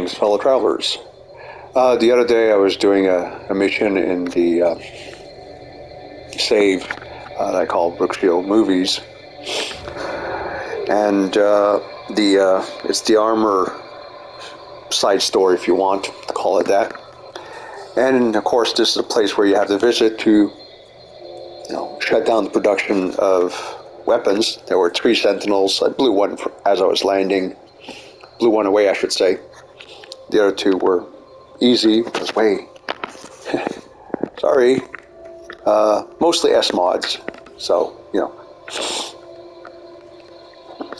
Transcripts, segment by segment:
Greetings, fellow travelers. The other day I was doing a mission in the save that I call Brookfield Movies, and it's the armor side story, if you want to call it that. And of course, this is a place where you have to visit to, shut down the production of weapons. There were 3 sentinels. I blew one as I was landing. Blew one away, I should say. The other 2 were easy. Because, wait. Sorry. Mostly S-mods. So,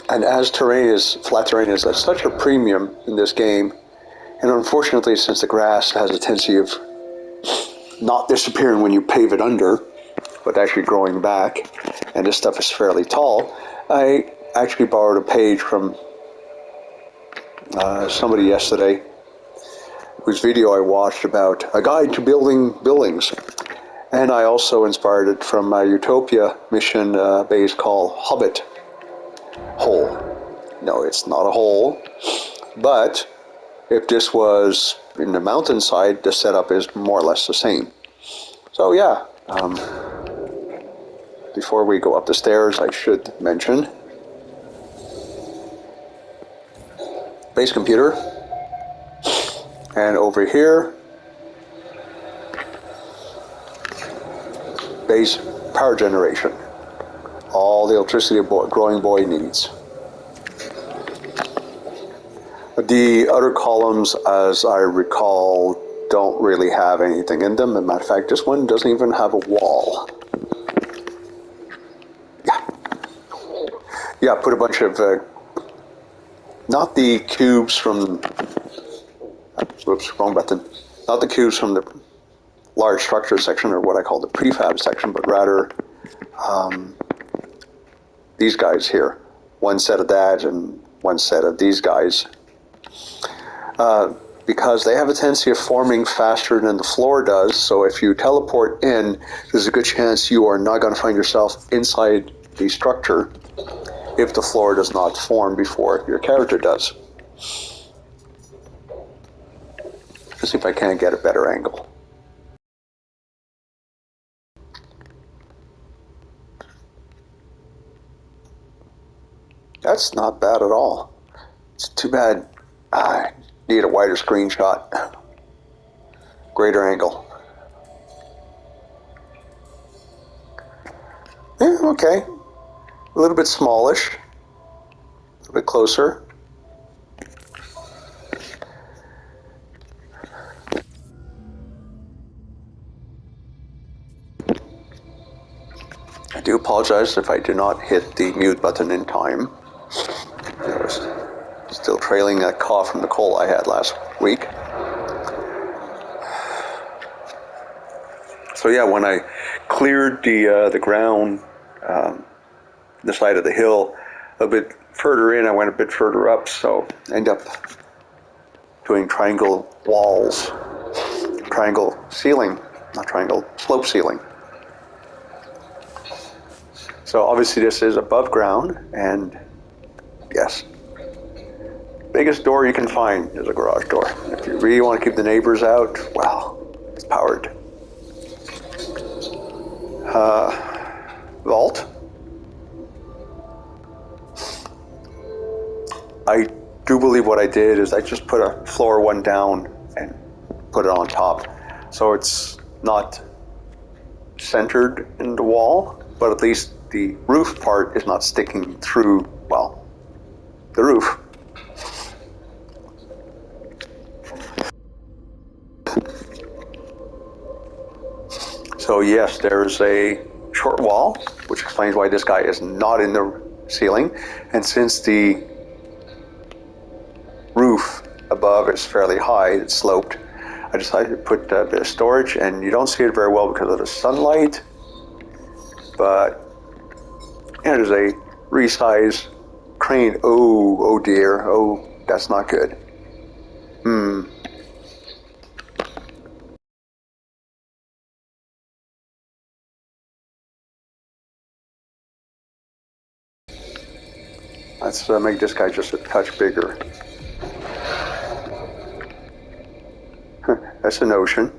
And as flat terrain is at such a premium in this game, and unfortunately, since the grass has a tendency of not disappearing when you pave it under, but actually growing back, and this stuff is fairly tall, I actually borrowed a page from somebody yesterday whose video I watched about a guide to building buildings. And I also inspired it from my Utopia mission base called Hobbit Hole. No, it's not a hole, but if this was in the mountainside, the setup is more or less the same. So yeah, before we go up the stairs, I should mention base computer, and over here, base power generation. All the electricity a growing boy needs. The other columns, as I recall, don't really have anything in them. As a matter of fact, this one doesn't even have a wall. Yeah, put a bunch of, not the cubes from, whoops, wrong button. Not the cubes from the large structure section, or what I call the prefab section, but rather these guys here. One set of that and one set of these guys. Because they have a tendency of forming faster than the floor does, so if you teleport in, there's a good chance you are not going to find yourself inside the structure if the floor does not form before your character does. Let's see if I can get a better angle. That's not bad at all. It's too bad I need a wider screenshot. Greater angle. Yeah, okay. A little bit smallish. A little bit closer. I do apologize if I do not hit the mute button in time. I was still trailing that cough from the cold I had last week. So yeah, when I cleared the ground, the side of the hill, a bit further in, I went a bit further up, so I ended up doing triangle walls, triangle ceiling, not triangle, slope ceiling. So obviously this is above ground, and yes, biggest door you can find is a garage door. If you really want to keep the neighbors out, well, it's powered. Vault. I do believe what I did is I just put a floor one down and put it on top. So it's not centered in the wall, but at least the roof part is not sticking through, well, the roof. So yes, there's a short wall, which explains why this guy is not in the ceiling. And since the roof above is fairly high, it's sloped, I decided to put a bit of storage, and you don't see it very well because of the sunlight, but there's a resize crane. Oh dear, oh, that's not good. Let's make this guy just a touch bigger. That's an ocean.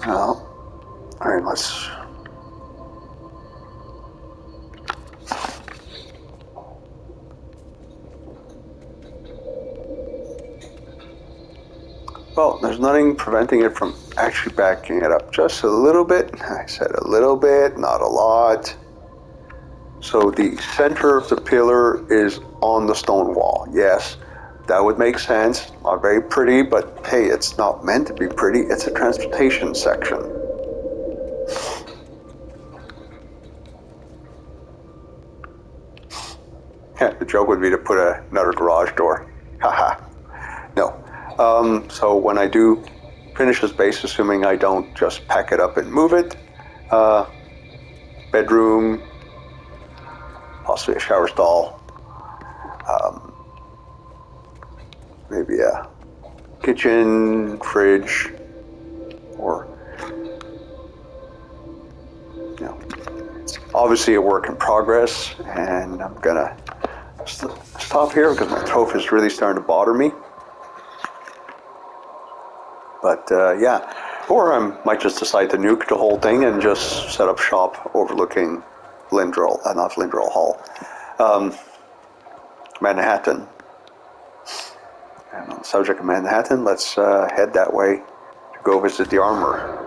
Well, all right, let's. Well, there's nothing preventing it from actually backing it up just a little bit. I said a little bit, not a lot. So the center of the pillar is on the stone wall. Yes, that would make sense. Not very pretty, but hey, it's not meant to be pretty. It's a transportation section. The joke would be to put another garage door. Haha. No. So when I do finish this base, assuming I don't just pack it up and move it, bedroom, possibly a shower stall, maybe a kitchen, fridge, or, you know, it's obviously a work in progress, and I'm gonna stop here because my throat is really starting to bother me. But yeah, or I might just decide to nuke the whole thing and just set up shop overlooking Lindrell, not Lindrell Hall, Manhattan. And on the subject of Manhattan, let's head that way to go visit the armor.